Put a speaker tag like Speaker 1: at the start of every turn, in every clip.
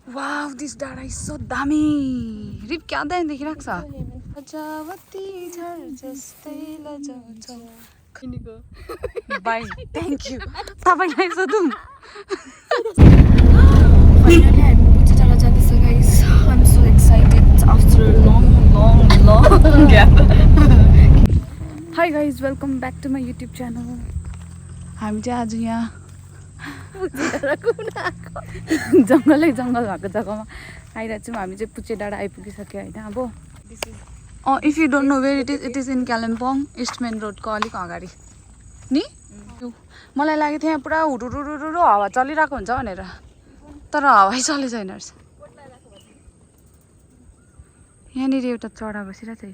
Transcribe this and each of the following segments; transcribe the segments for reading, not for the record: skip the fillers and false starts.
Speaker 1: Wow, this Dara is so dummy. Rip क्या दाइन देखिरहेको छ अजावती झर जस्तै लजाउँछौ खनिको बाइ थ्यांक यू तपाईलाई सोधौं Finally I'm Puchay Dara जाँदैछ guys. I'm so excited after a long gap. Hi guys, welcome back to my YouTube channel. हामी चाहिँ आज यहाँ जंगल भएको जग्गामा आइरहेको छौँ हामी चाहिँ पुचे डाँडा आइपुगिसक्यो हैन अब if you don't know where it is in Kalimpong east main रोडको अलिक अगाडि नि मलाई लाग्यो थियो पुरा हुरुरुरुरु हावा चलिरहेको हुन्छ भनेर तर हावै चले छैन रहेछ यहाँनिर एउटा चरा बसिरहेछ है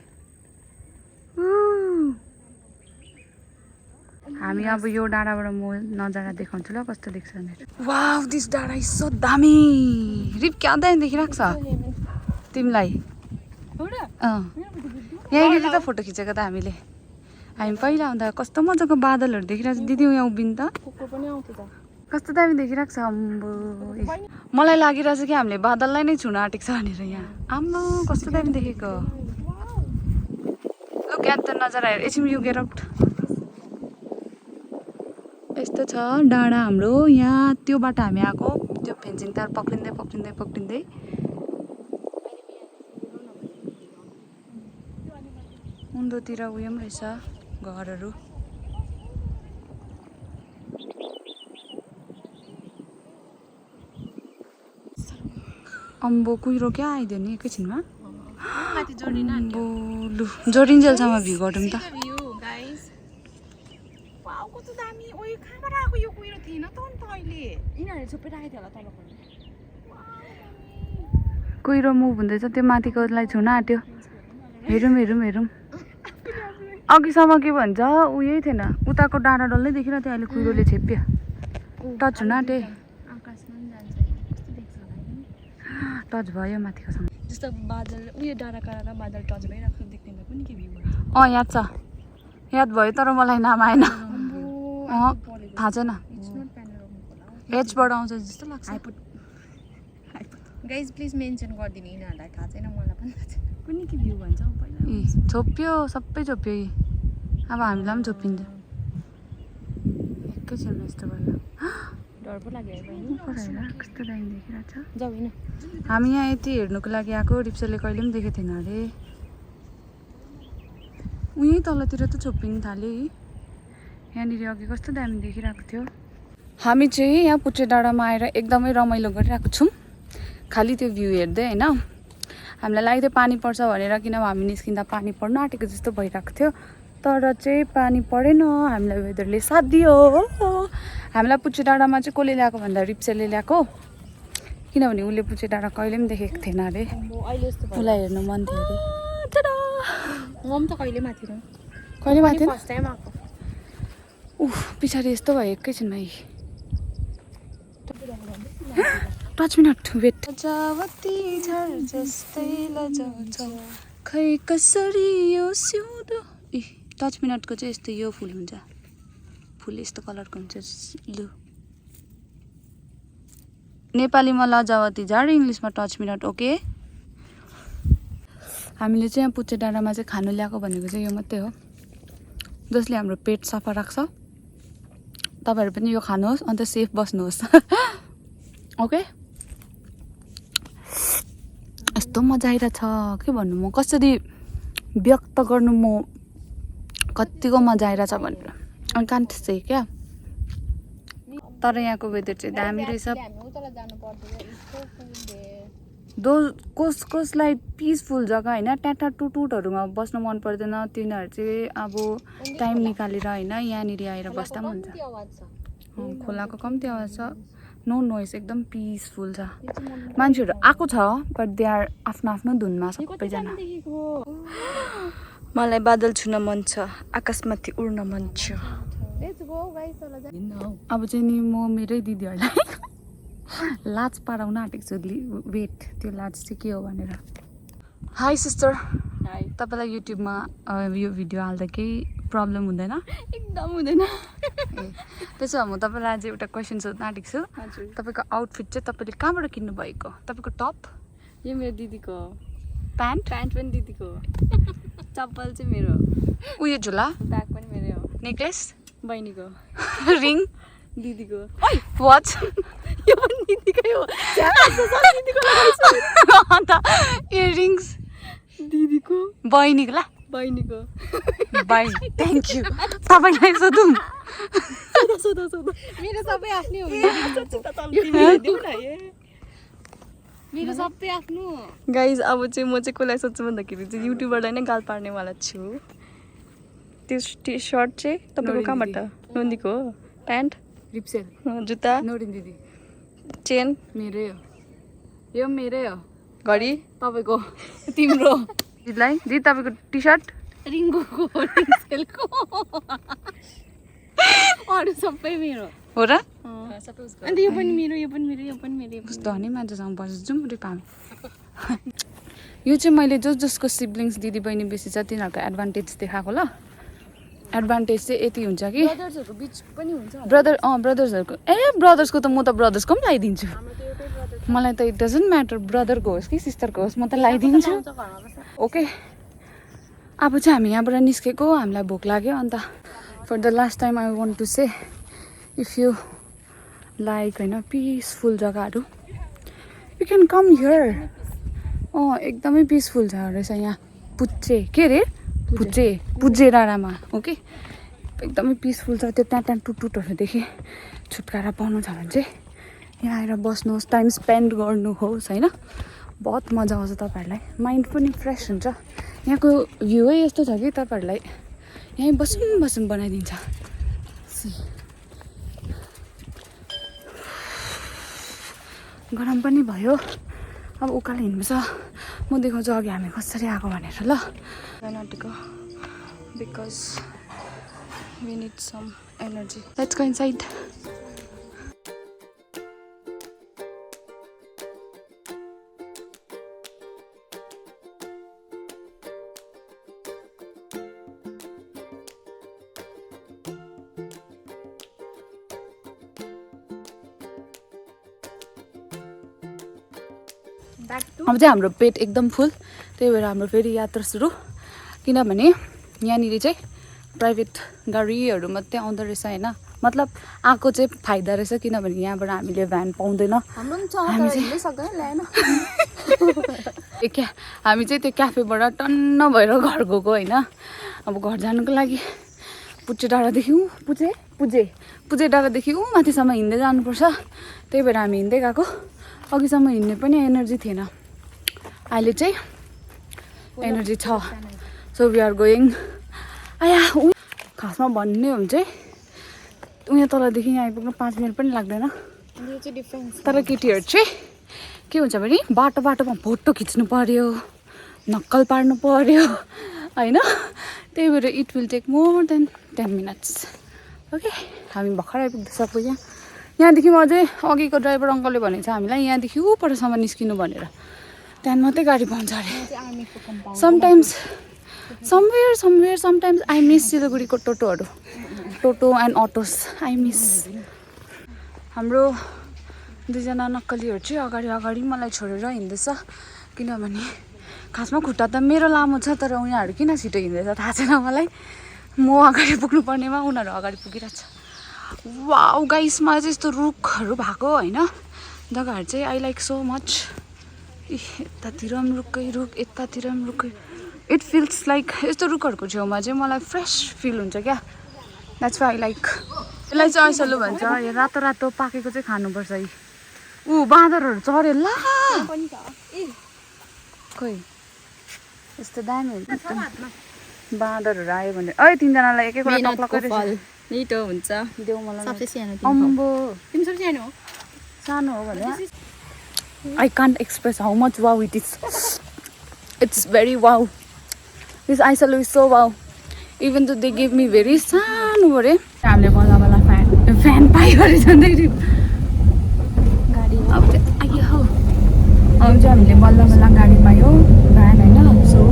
Speaker 1: हामी अब यो डाँडाबाट म नजारा देखाउँछु ल कस्तो देख्छ भनेर वाउ दिस डाँडा इज सो दामी रिप क्या दामी देखिरहेको छ तिमीलाई यहीँनिर त फोटो खिचेको त हामी पहिला आउँदा कस्तो मजाको बादलहरू देखिरहेको छ दिदी यहाँ उभिन् त कस्तो दामी देखिरहेको छ अम्बो मलाई लागिरहेछ कि हामीले बादललाई नै छुन आँटेको छ भनेर यहाँ आम्बो कस्तो दामी देखेको लुक एट द नजारा एकछिन यु गेट आउट यस्तो छ डाँडा हाम्रो यहाँ त्यो बाटो हामी आएको त्यो फेन्सिङ तार पक्रिँदै उँधोतिर उयो पनि रहेछ घरहरू अम्बो कुहिरो क्या आइदियो नि एकैछिनमा लु जोडिन्जेलसम्म भ्यू गरौँ त कुहिरो मुभ हुँदैछ त्यो माथिकोलाई छुन आँट्यो हेरौँ अघिसम्म के भन्छ उयै थिएन उताको डाँडा डल्लै देखिरहेको थियो अहिले कुहिरोले छेप्यो टच हुन आँटे टच भयो माथिकोसँग जस्तो बादल उयो डाँडा काँडा बादल टच भइरहेको देख्ने भए पनि के भ्यू याद छ याद भयो तर मलाई नाम आएन थाहा छैन एचबाट आउँछ जस्तो लाग्छ
Speaker 2: गाइज प्लिज मेन्सन गरिदिनु यिनीहरूलाई थाहा छैन मलाई पनि थाहा छैन
Speaker 1: कुनै के भ्यू भन्छ पहिला छोप्यो सबै छोप्यो अब हामीलाई पनि छोपिन्छ एकैछिनमा यस्तो भयो
Speaker 2: डर पो लाग्यो
Speaker 1: कस्तो दामी देखिरहेको छ
Speaker 2: जाऊ होइन
Speaker 1: हामी यहाँ यति हेर्नुको लागि आएको रिप्सरले कहिले पनि देखेको थिएन अरे उहीँ तलतिर त छोपिनु थाल्यो है यहाँनिर अघि कस्तो दामी देखिरहेको थियो हामी चाहिँ यहाँ पुचे डाँडामा आएर एकदमै रमाइलो गरिरहेको छौँ खालि त्यो भ्यू हेर्दै होइन हामीलाई लाग्थ्यो पानी पर्छ भनेर किनभने हामी निस्किँदा पानी पर्न आँटेको जस्तो भइरहेको थियो तर चाहिँ पानी परेन हामीलाई वेदरले साथ दियो हामीलाई पुचे डाँडामा चाहिँ कसले ल्याएको भन्दा रिप्सेले ल्याएको किनभने उसले पुचे डाँडा कहिले पनि देखेको थिएन अरे उसलाई हेर्नु मन थियो अरे
Speaker 2: म पनि त कहिले माथि
Speaker 1: फर्स्ट टाइम आएको पछाडि यस्तो भयो एकैछिनमा पाँच मिनट वेट अजावती झर जस्तै लजाउँछौ खै कसरी यो सिउँदो टच मिनटको चाहिँ यस्तो यो फुल हुन्छ फुल यस्तो कलरको हुन्छ लु नेपालीमा लजावती झार इङ्ग्लिसमा टच मिनट ओके हामीले चाहिँ यहाँ पुचे डाँडामा चाहिँ खानु ल्याएको भनेको चाहिँ यो मात्रै हो जसले हाम्रो पेट सफा राख्छ तपाईँहरू पनि यो खानुहोस् अन्त सेफ बस्नुहोस् ओके यस्तो मजा आइरहेछ के भन्नु म कसरी व्यक्त गर्नु म कतिको मजा आइरहेछ भनेर अनि कान्ट चाहिँ क्या तर यहाँको वेदर चाहिँ दामी रहेछ कसलाई पिसफुल जग्गा होइन ट्याटा टुटुटहरूमा बस्न मन पर्दैन तिनीहरू चाहिँ अब टाइम निकालेर होइन यहाँनिर आएर बस्दा पनि हुन्छ खोलाको कम्ती आवाज छ नो नोइज एकदम पिसफुल छ मान्छेहरू आएको छ बट दे आर आफ्नो धुनमा सबैजना मलाई बादल छुन मन छ आकाशमाथि उड्न मन छ अब चाहिँ नि म मेरै दिदीहरूलाई लाज पाराउन आँटेको छु वेट त्यो लाज चाहिँ के हो भनेर हाई सिस्टर तपाईँलाई युट्युबमा यो भिडियो हाल्दा केही प्रब्लम हुँदैन
Speaker 2: एकदम हुँदैन
Speaker 1: त्यसो भए म तपाईँलाई आज एउटा क्वेसन सोध्न आँटेको छु
Speaker 2: हजुर
Speaker 1: तपाईँको आउटफिट चाहिँ तपाईँले कहाँबाट किन्नु भएको तपाईँको टप
Speaker 2: यो मेरो दिदीको हो
Speaker 1: प्यान्ट
Speaker 2: प्यान्ट पनि दिदीको हो चप्पल चाहिँ मेरो
Speaker 1: उयो झोला
Speaker 2: ब्याग पनि मेरो हो
Speaker 1: नेक्लेस
Speaker 2: बहिनीको
Speaker 1: रिङ
Speaker 2: दिदीको
Speaker 1: वाच
Speaker 2: यो पनि दिदीकै हो दिदीको
Speaker 1: अन्त इयरिङ्स
Speaker 2: दिदीको
Speaker 1: बहिनीको ला
Speaker 2: बहिनीको
Speaker 1: बहिनी थ्याङ्क यू तपाईँलाई सोधौँ
Speaker 2: मेरो सबै आफ्नै हो मेरो सबै आफ्नो गाइज अब चाहिँ म चाहिँ कसलाई सोध्छु भन्दाखेरि चाहिँ युट्युबरलाई नै गाल पार्नेवाला छु त्यो टी सर्ट चाहिँ तपाईँको कहाँबाट नन्दीको हो प्यान्ट
Speaker 1: रिप्सेल
Speaker 2: जुत्ता
Speaker 1: नोरिन दिदी
Speaker 2: चेन
Speaker 1: मेरै हो यो मेरै हो
Speaker 2: घडी
Speaker 1: तपाईँको
Speaker 2: तिम्रो
Speaker 1: दिदीलाई दिदी तपाईँको टी सर्ट
Speaker 2: रिङ्गोको रिङ्सेलको अरू सबै मेरो
Speaker 1: हो र
Speaker 2: अन्त यो पनि मेरो यो पनि मेरो यो पनि मेरो
Speaker 1: कस्तो धनी मान्छेसँग बस्छु जाउँ रिपाम यो चाहिँ मैले जसको सिब्लिङ्स दिदी बहिनी बेसी छ तिनीहरूको एडभान्टेज देखाएको ल एडभान्टेज चाहिँ यति हुन्छ कि
Speaker 2: ब्रदर्सहरूको बिच पनि हुन्छ
Speaker 1: ब्रदर्सहरूको ब्रदर्सको त म त ब्रदर्सको पनि लगाइदिन्छु मलाई त इट डजन्ट म्याटर ब्रदरको होस् कि सिस्टरको होस् म त लगाइदिन्छु ओके अब चाहिँ हामी यहाँबाट निस्केको हामीलाई भोक लाग्यो and for the last time I want to say if you like होइन पिसफुल जग्गाहरू यु क्यान कम हियर एकदमै पिसफुल छ रहेछ यहाँ पुच्चे के अरे पुजे डाँडामा ओके एकदमै पिसफुल छ त्यो ट्याँ टुटुटहरूदेखि छुटकारा पाउनु छ भने चाहिँ यहाँ आएर बस्नुहोस् टाइम स्पेन्ड गर्नुहोस् होइन बहुत मजा आउँछ तपाईँहरूलाई माइन्ड पनि फ्रेस हुन्छ यहाँको भ्यूै यस्तो छ कि तपाईँहरूलाई यहीँ बसौँ बनाइदिन्छ गरम पनि भयो अब उकालो हिँड्नुपर्छ म देखाउँछु अघि हामी कसरी आएको भनेर ल नटेको because we need some energy let's go inside अब चाहिँ हाम्रो पेट एकदम फुल त्यही भएर हाम्रो फेरि यात्रा सुरु किनभने यहाँनिर चाहिँ प्राइभेट गाडीहरू मात्रै आउँदो रहेछ होइन मतलब आएको चाहिँ फाइदा रहेछ किनभने यहाँबाट हामीले भ्यान पाउँदैन हामी चाहिँ त्यो क्याफेबाट टन्न भएर घर गएको होइन अब घर जानुको लागि पुच्चे डाँडादेखि पुजे डाँडादेखि माथिसम्म हिँड्दै जानुपर्छ त्यही भएर हामी हिँड्दै गएको अघिसम्म हिँड्ने पनि एनर्जी थिएन अहिले चाहिँ एनर्जी छ सो वी आर गोइङ आया खासमा भन्ने हो भने चाहिँ उहाँ तलदेखि यहाँ आइपुग्न 5 मिनट पनि लाग्दैन तर केटीहरू चाहिँ के हुन्छ भने बाटोमा फोटो खिच्नु पर्यो नक्कल पार्नु पर्यो होइन त्यही भएर it will take more than 10 minutes okay हामी भर्खर आइपुग्दैछ यहाँदेखि अझै अघिको ड्राइभर अङ्कलले भनेको छ हामीलाई यहाँदेखि उपरसम्म निस्किनु भनेर त्यहाँ मात्रै गाडी पाउँछ अरे समटाइम्स आई मिस सिलगढीको टोटो एन्ड अटोस आई मिस हाम्रो दुईजना नक्कलीहरू चाहिँ अगाडि मलाई छोडेर हिँड्दैछ किनभने खासमा खुट्टा त मेरो लामो छ तर उनीहरू किन छिटो हिँड्दैछ थाहा छैन मलाई म अगाडि पुग्नुपर्नेमा उनीहरू अगाडि पुगिरहेछ वाउ गाइस मलाई चाहिँ यस्तो रुखहरू भएको होइन जग्गाहरू चाहिँ आई लाइक सो मच यतातिर पनि रुख यतातिर पनि रुख इट फिल्स लाइक यस्तो रुखहरूको छेउमा चाहिँ मलाई फ्रेस फिल हुन्छ क्या द्याट्स वाइ आई लाइक यसलाई चाहिँ ऐसलु भन्छ यो रातो पाकेको चाहिँ खानुपर्छ है बाँदरहरू चढ्यो ला खोइ यस्तो दामी हुन्छ बाँदरहरू आयो भने तिनजनालाई एक
Speaker 2: मिठो हुन्छ
Speaker 1: देऊ मलाई
Speaker 2: अम्बो तिमी सब सानो हो
Speaker 1: सानो हो भने I can't express how much wow it's very wow this आइसलु is so wow even though they give me very सानो अरे हामीले बल्ल फ्यान पायो अरे झन्डै गाडी अब चाहिँ हामीले बल्ल गाडी पायो फ्यान होइन so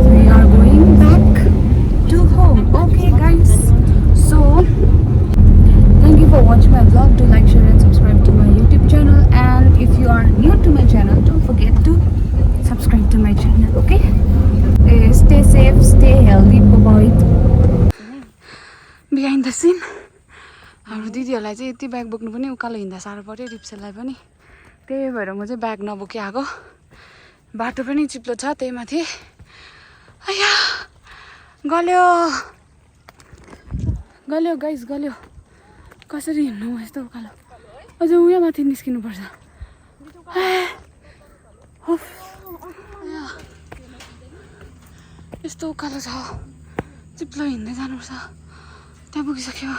Speaker 1: we are going back to home okay guys so for watching my vlog. Do like, share and subscribe to my YouTube channel. And if you are new to my channel, don't forget to subscribe to my channel, okay? Stay safe, stay healthy. Bye-bye. Behind the scene. हाम्रो दिदीहरूलाई चाहिँ यति bag बोक्नु पनि उकालो हिँड्दा साह्रो पर्यो रिप्सेललाई पनि त्यही भएर म चाहिँ ब्याग नबोकी आएको बाटो पनि चिप्लो छ त्यही माथि आया गल्यो गल्यो गाइस गल्यो कसरी हिँड्नु यस्तो उकालो अझ उयो माथि निस्किनु पर्छ यस्तो उकालो छ चिप्लो हिँड्दै जानुपर्छ त्यहाँ पुगिसक्यो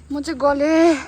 Speaker 1: म चाहिँ गलेँ